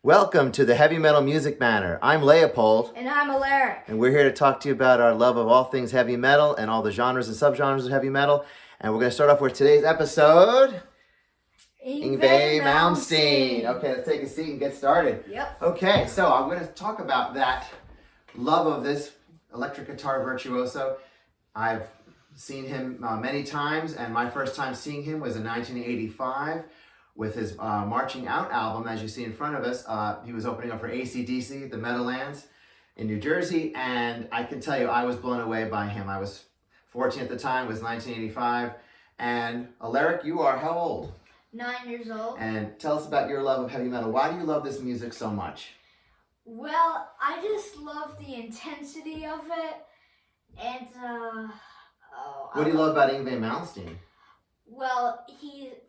Welcome to the Heavy Metal Music Manor. I'm Leopold, And I'm Alaric. and we're here to talk to you about our love of all things heavy metal and all the genres and subgenres of heavy metal. And we're going to start off with today's episode, Yngwie Malmsteen. Okay, let's take a seat and get started. Yep. Okay, so I'm going to talk about that love of this electric guitar virtuoso. I've seen him many times, and my first time seeing him was in 1985 with his Marching Out album, as you see in front of us. He was opening up for AC/DC at the Meadowlands in New Jersey, and I can tell you I was blown away by him. I was 14 at the time, it was 1985, and Alaric, you are how old? 9 years old. And tell us about your love of heavy metal. Why do you love this music so much? Well, I just love the intensity of it, and What do you love about Yngwie Malmsteen? Well,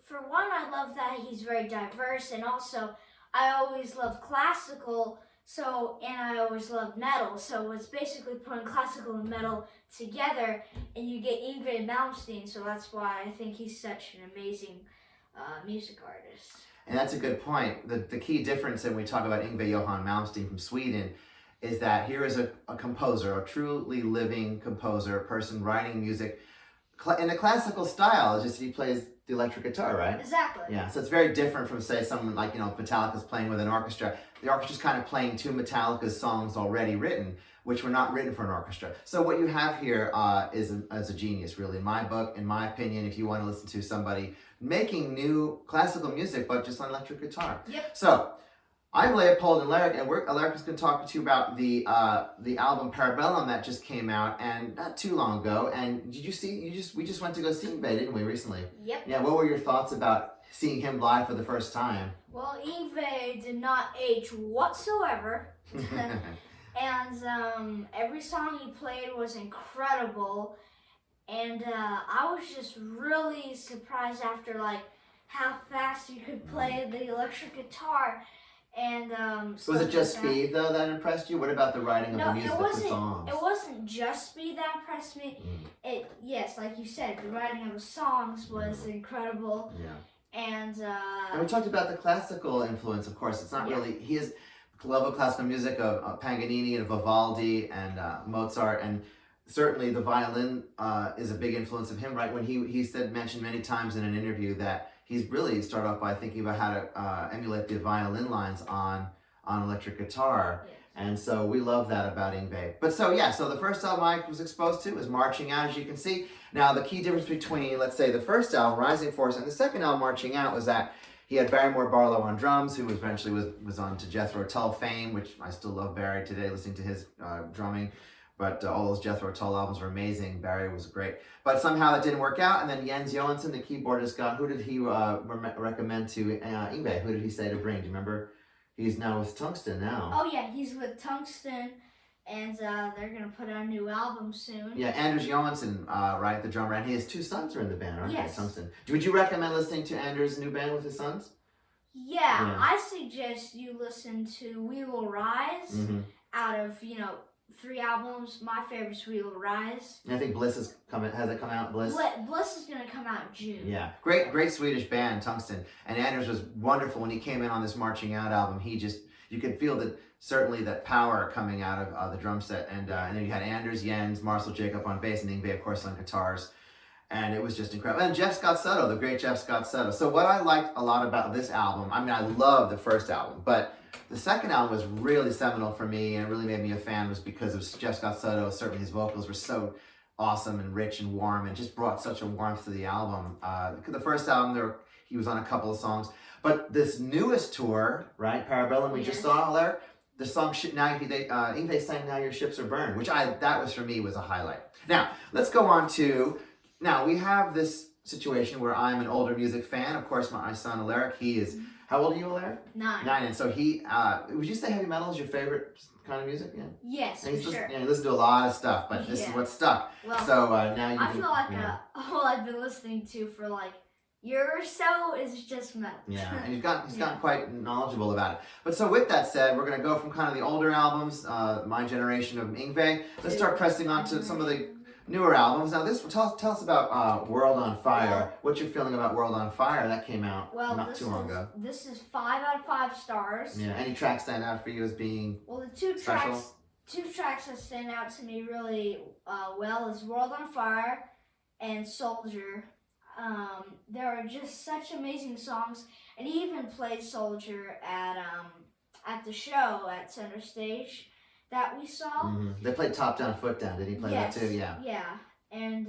for one, I love that he's very diverse, and also I always love classical, and I always love metal, so it's basically putting classical and metal together, and you get Yngwie Malmsteen, so that's why I think he's such an amazing music artist. And that's a good point. The key difference when we talk about Yngwie Johann Malmsteen from Sweden is that here is a composer, a truly living composer, a person writing music in a classical style. It's just he plays the electric guitar, right? Exactly. Yeah, so it's very different from, say, someone like, Metallica's playing with an orchestra. The orchestra's kind of playing two Metallica's songs already written, which were not written for an orchestra. So what you have here is a genius, really, in my book, in my opinion, if you want to listen to somebody making new classical music, but just on electric guitar. Yep. So, I'm Leopold and Alaric, and Alaric is going to talk to you about the album Parabellum that just came out, and not too long ago. And did you see? We just went to go see Yngwie, didn't we, recently? Yep. Yeah. What were your thoughts about seeing him live for the first time? Well, Yngwie did not age whatsoever, and every song he played was incredible, and I was just really surprised after how fast you could play the electric guitar. And was it just speed though that impressed you? What about the writing of the music of the songs? It wasn't just speed that impressed me. Yes, like you said, the writing of the songs was incredible. Yeah. And we talked about the classical influence, of course. It's not really he is love of classical music of Paganini and Vivaldi and Mozart, and certainly the violin is a big influence of him. Right when he mentioned many times in an interview that he's really started off by thinking about how to emulate the violin lines on electric guitar. Yes. And so we love that about Yngwie. But so the first album I was exposed to was Marching Out, as you can see. Now the key difference between, let's say, the first album, Rising Force, and the second album, Marching Out, was that he had Barrymore Barlow on drums, who eventually was on to Jethro Tull fame, which I still love Barry today, listening to his drumming. But all those Jethro Tull albums were amazing. Barry was great. But somehow that didn't work out. And then Jens Johansson, the keyboardist, who did he recommend to Yngwie? Who did he say to bring? Do you remember? He's now with Tungsten now. Oh, yeah, he's with Tungsten, and they're going to put out a new album soon. Yeah, Anders Johansson, right, the drummer. And his two sons are in the band, aren't yes. they? Tungsten. Would you recommend listening to Anders' new band with his sons? Yeah, I suggest you listen to We Will Rise out of, 3 albums. My favorite's We Will Rise. And I think Bliss has it come out? Bliss is going to come out in June. Yeah, great Swedish band, Tungsten. And Anders was wonderful when he came in on this Marching Out album. You could feel that power coming out of the drum set. And then you had Anders, Jens, Marcel Jacob on bass, and Yngwie, of course, on guitars. And it was just incredible. And Jeff Scott Soto, the great Jeff Scott Soto. So what I liked a lot about this album, I love the first album, but the second album was really seminal for me and really made me a fan, was because of Jeff Scott Soto. Certainly his vocals were so awesome and rich and warm and just brought such a warmth to the album. The first album, he was on a couple of songs. But this newest tour, right, Parabellum, we just saw, Alaric, the song Yngwie sang Now Your Ships Are Burned, which that was for me was a highlight. Now, let's go on to, now we have this situation where I'm an older music fan. Of course, my son Alaric, he is, how old are you, Alaric? 9. 9, and so would you say heavy metal is your favorite kind of music? Yeah. Yes, and for sure. You listen to a lot of stuff, but this is what stuck. Well, so now I feel like all I've been listening to for year or so is just metal. Yeah, and he's gotten quite knowledgeable about it. But so with that said, we're going to go from kind of the older albums, my generation of Yngwie. Let's start pressing on to some of the newer albums. Now, tell us about World on Fire. Well, What's your feeling about World on Fire? That came out not too long ago. This is 5 out of 5 stars. Yeah. Any tracks stand out for you as being Well, the two special? tracks that stand out to me really well is World on Fire and Soldier. There are just such amazing songs, and he even played Soldier at the show at Center Stage that we saw. Mm-hmm. They played Top Down, Foot Down. Did he play that too? Yeah. Yeah, and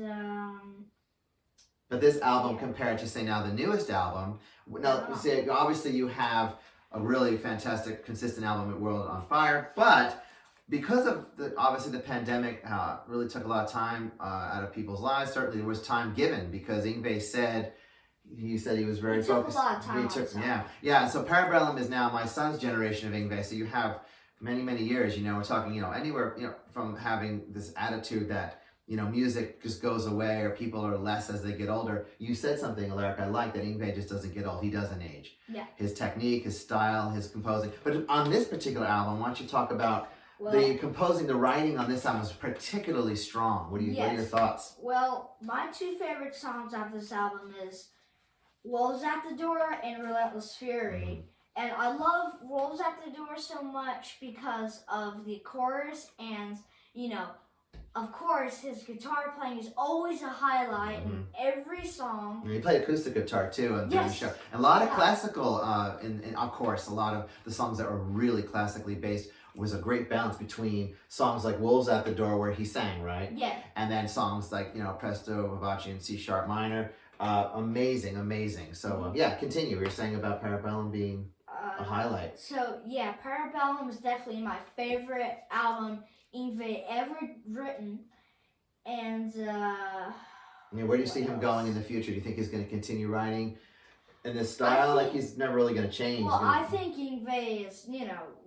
but this album, compared to say now the newest album, now see, obviously you have a really fantastic, consistent album at World on Fire, but because of obviously the pandemic really took a lot of time out of people's lives. Certainly there was time given because Yngwie said he was very focused. Took a lot of time. Yeah. So Parabellum is now my son's generation of Yngwie. So you have many years. We're talking anywhere from having this attitude that music just goes away or people are less as they get older. You said something, a lyric I like, that Yngwie just doesn't get old. He doesn't age. Yeah. His technique, his style, his composing. But on this particular album, why don't you talk about the composing, the writing on this album is particularly strong. What are your thoughts? Well, my two favorite songs off this album is Wolves at the Door and Relentless Fury. Mm-hmm. And I love Wolves at the Door so much because of the chorus and, of course, his guitar playing is always a highlight in every song. And he played acoustic guitar too during the show. And a lot of classical, and of course, a lot of the songs that were really classically based was a great balance between songs like Wolves at the Door where he sang, right? Yeah. And then songs like, Presto, Vivace, and C sharp minor. Amazing. So, continue. You were saying about Parabellum being a highlight. So, yeah, Parabellum is definitely my favorite album Yngwie ever written. And, where do you see him going in the future? Do you think he's going to continue writing in this style? He's never really going to change. Well, I think Yngwie is,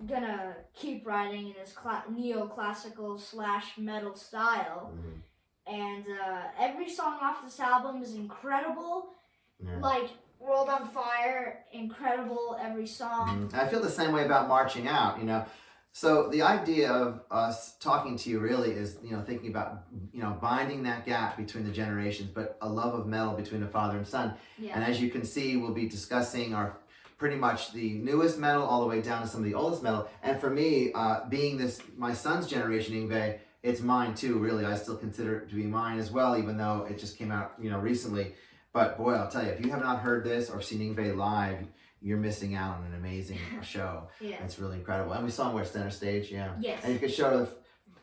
going to keep writing in his neoclassical / metal style. Mm-hmm. And every song off this album is incredible. Yeah. Like World on Fire, incredible every song. I feel the same way about Marching Out, So the idea of us talking to you really is, thinking about, binding that gap between the generations, but a love of metal between a father and son. Yeah. And as you can see, we'll be discussing pretty much the newest metal all the way down to some of the oldest metal. And for me, being my son's generation, Yngwie, it's mine too, really. I still consider it to be mine as well, even though it just came out, recently. But boy, I'll tell you, if you have not heard this or seen Yngwie live, you're missing out on an amazing show. Yeah. It's really incredible. And we saw him at Center Stage, yeah. Yes. And you could show the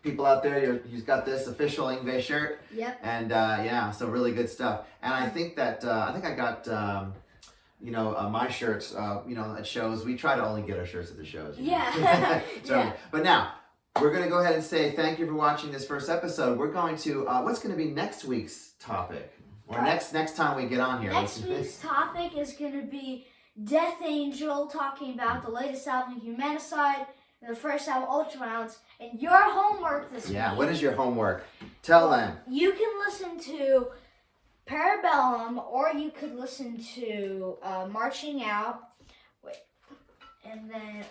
people out there, he's got this official Yngwie shirt. Yep. And so really good stuff. And I think that, I got, my shirts, at shows. We try to only get our shirts at the shows. Yeah. Yeah. But now, we're going to go ahead and say thank you for watching this first episode. We're going to, what's going to be next week's topic? Or next time we get on here. Next week's topic is going to be Death Angel, talking about the latest album, Humanicide, and the first album, Ultraviolence. And your homework this week. Yeah, what is your homework? Tell them. You can listen to Parabellum, or you could listen to Marching Out.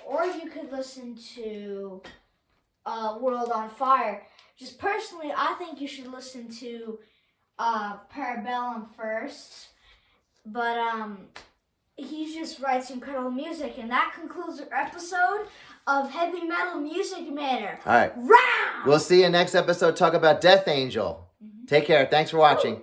Or you could listen to World on Fire. Just personally, I think you should listen to Parabellum first. But he just writes incredible music. And that concludes our episode of Heavy Metal Music Manor. All right. Round! We'll see you next episode. Talk about Death Angel. Take care. Thanks for watching.